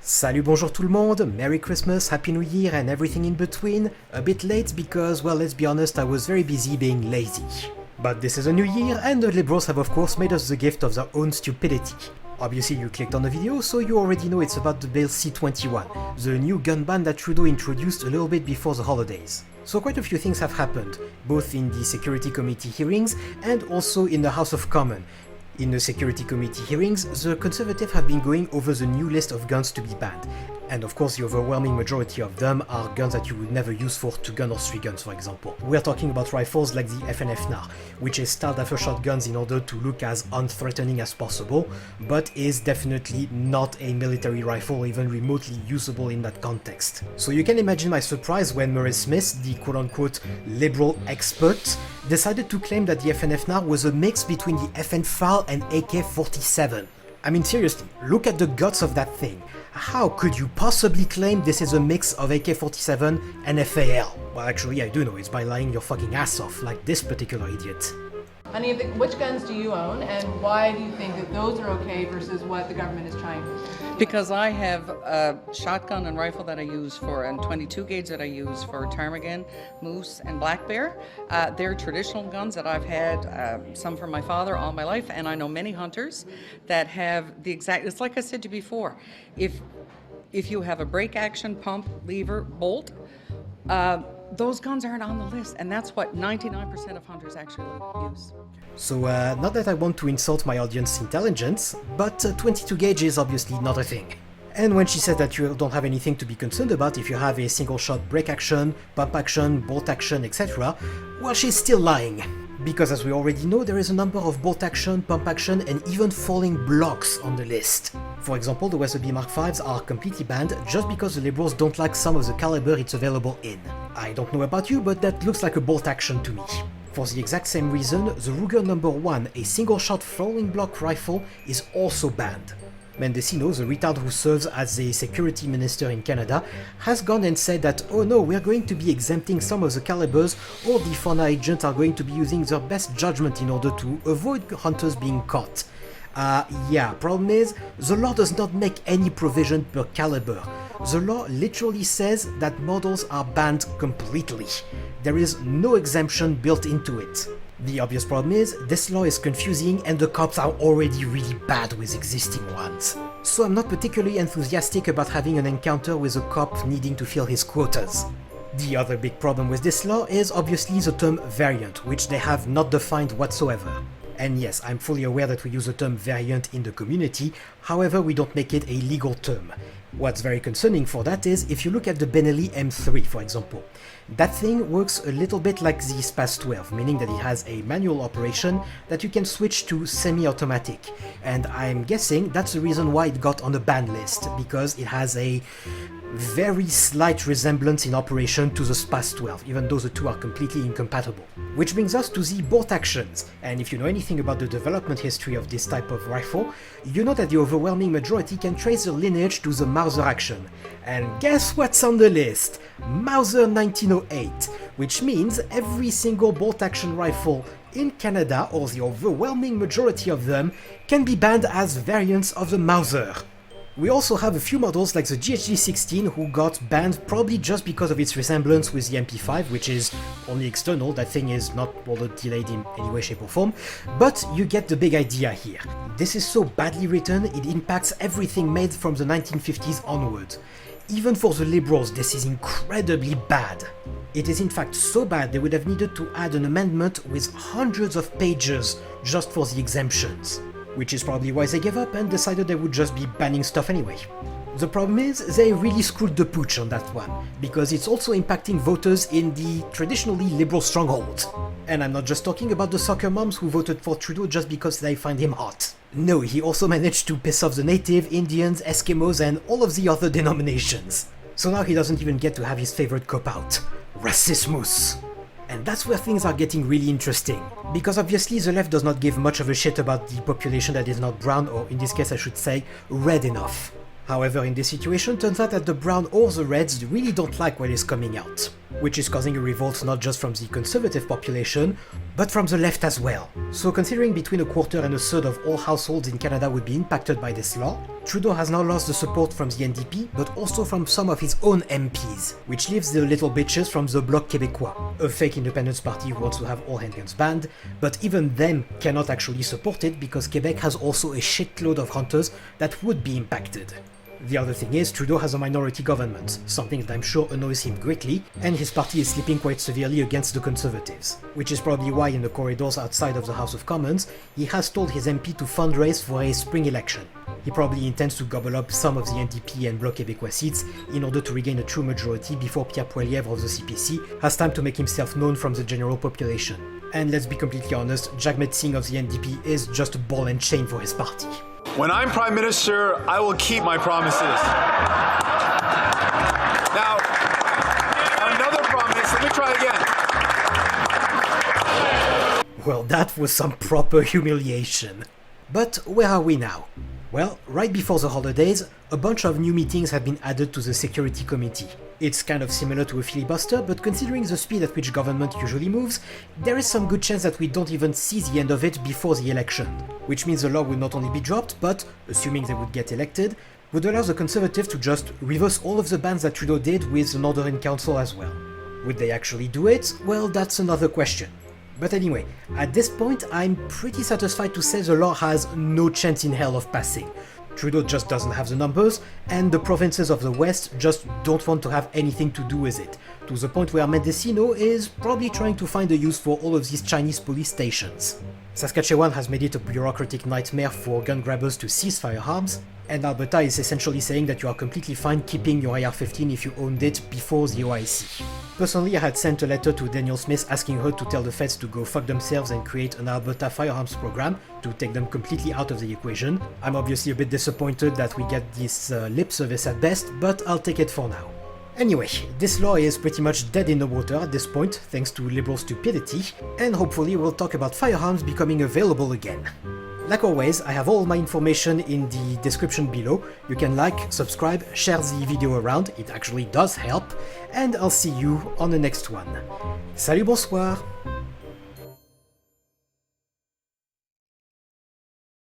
Salut, bonjour tout le monde, Merry Christmas, Happy New Year and everything in between. A bit late because, well, let's be honest, I was very busy being lazy. But this is a new year and the liberals have of course made us the gift of their own stupidity. Obviously you clicked on the video, so you already know it's about the bill C21, the new gun ban that Trudeau introduced a little bit before the holidays. So quite a few things have happened, both in the Security Committee hearings and also in the House of Commons. In the Security Committee hearings, the Conservatives have been going over the new list of guns to be banned. And of course the overwhelming majority of them are guns that you would never use for 2-gun or 3-guns, for example. We're talking about rifles like the FNF-NAR, which is styled after shotguns in order to look as unthreatening as possible, but is definitely not a military rifle or even remotely usable in that context. So you can imagine my surprise when Murray Smith, the quote-unquote liberal expert, decided to claim that the FNF-NAR was a mix between the FN-FAL and AK-47. I mean seriously, look at the guts of that thing. How could you possibly claim this is a mix of AK-47 and FAL? Well, actually I do know, it's by lying your fucking ass off, like this particular idiot. Which guns do you own, and why do you think that those are okay versus what the government is trying to do? Because I have a shotgun and rifle that I use for, and 22 gauge that I use for ptarmigan, moose, and black bear. They're traditional guns that I've had, some from my father all my life, and I know many hunters that have the exact, it's like I said to you before, if you have a break action, pump, lever, bolt, those guns aren't on the list, and that's what 99% of hunters actually use. So, not that I want to insult my audience intelligence, but 22 gauge is obviously not a thing. And when she said that you don't have anything to be concerned about if you have a single shot break action, pump action, bolt action, etc., well, she's still lying. Because as we already know, there is a number of bolt action, pump action, and even falling blocks on the list. For example, the Weatherby Mark Vs are completely banned just because the Liberals don't like some of the caliber it's available in. I don't know about you, but that looks like a bolt action to me. For the exact same reason, the Ruger No. 1, a single-shot falling block rifle, is also banned. Mendocino, the retard who serves as a security minister in Canada, has gone and said that, oh no, we're going to be exempting some of the calibers, or the fauna agents are going to be using their best judgment in order to avoid hunters being caught. Yeah, problem is, the law does not make any provision per caliber. The law literally says that models are banned completely. There is no exemption built into it. The obvious problem is, this law is confusing and the cops are already really bad with existing ones. So I'm not particularly enthusiastic about having an encounter with a cop needing to fill his quotas. The other big problem with this law is obviously the term variant, which they have not defined whatsoever. And yes, I'm fully aware that we use the term variant in the community, however we don't make it a legal term. What's very concerning for that is, if you look at the Benelli M3 for example, that thing works a little bit like the Spas 12, meaning that it has a manual operation that you can switch to semi-automatic. And I'm guessing that's the reason why it got on the ban list, because it has a very slight resemblance in operation to the Spas 12, even though the two are completely incompatible. Which brings us to the bolt actions, and if you know anything about the development history of this type of rifle, you know that the overwhelming majority can trace the lineage to the Mauser action. And guess what's on the list? Mauser 1908, which means every single bolt action rifle in Canada, or the overwhelming majority of them, can be banned as variants of the Mauser. We also have a few models like the GHG-16 who got banned probably just because of its resemblance with the MP5, which is only external, that thing is not bullet delayed in any way, shape or form, but you get the big idea here. This is so badly written, it impacts everything made from the 1950s onwards. Even for the Liberals, this is incredibly bad. It is in fact so bad they would have needed to add an amendment with hundreds of pages just for the exemptions. Which is probably why they gave up and decided they would just be banning stuff anyway. The problem is, they really screwed the pooch on that one, because it's also impacting voters in the traditionally liberal strongholds. And I'm not just talking about the soccer moms who voted for Trudeau just because they find him hot. No, he also managed to piss off the native, Indians, Eskimos and all of the other denominations. So now he doesn't even get to have his favorite cop-out, racismus. And that's where things are getting really interesting, because obviously the left does not give much of a shit about the population that is not brown, or in this case I should say, red enough. However, in this situation, turns out that the Brown or the Reds really don't like what is coming out, which is causing a revolt not just from the conservative population, but from the left as well. So considering between a quarter and a third of all households in Canada would be impacted by this law, Trudeau has now lost the support from the NDP, but also from some of his own MPs, which leaves the little bitches from the Bloc Québécois, a fake independence party who wants to have all handguns banned, but even them cannot actually support it because Quebec has also a shitload of hunters that would be impacted. The other thing is, Trudeau has a minority government, something that I'm sure annoys him greatly, and his party is slipping quite severely against the Conservatives, which is probably why in the corridors outside of the House of Commons, he has told his MP to fundraise for a spring election. He probably intends to gobble up some of the NDP and Bloc Québécois seats in order to regain a true majority before Pierre Poilievre of the CPC has time to make himself known from the general population. And let's be completely honest, Jagmeet Singh of the NDP is just a ball and chain for his party. When I'm Prime Minister, I will keep my promises. Now, another promise, let me try again. Well, that was some proper humiliation. But where are we now? Well, right before the holidays, a bunch of new meetings have been added to the Security Committee. It's kind of similar to a filibuster, but considering the speed at which government usually moves, there is some good chance that we don't even see the end of it before the election. Which means the law will not only be dropped, but, assuming they would get elected, would allow the Conservatives to just reverse all of the bans that Trudeau did with an order in council as well. Would they actually do it? Well, that's another question. But anyway, at this point, I'm pretty satisfied to say the law has no chance in hell of passing. Trudeau just doesn't have the numbers, and the provinces of the West just don't want to have anything to do with it, to the point where Mendocino is probably trying to find a use for all of these Chinese police stations. Saskatchewan has made it a bureaucratic nightmare for gun grabbers to seize firearms, and Alberta is essentially saying that you are completely fine keeping your AR-15 if you owned it before the OIC. Personally, I had sent a letter to Danielle Smith asking her to tell the feds to go fuck themselves and create an Alberta firearms program to take them completely out of the equation. I'm obviously a bit disappointed that we get this lip service at best, but I'll take it for now. Anyway, this law is pretty much dead in the water at this point, thanks to liberal stupidity, and hopefully we'll talk about firearms becoming available again. Like always, I have all my information in the description below. You can like, subscribe, share the video around, it actually does help, and I'll see you on the next one. Salut, bonsoir!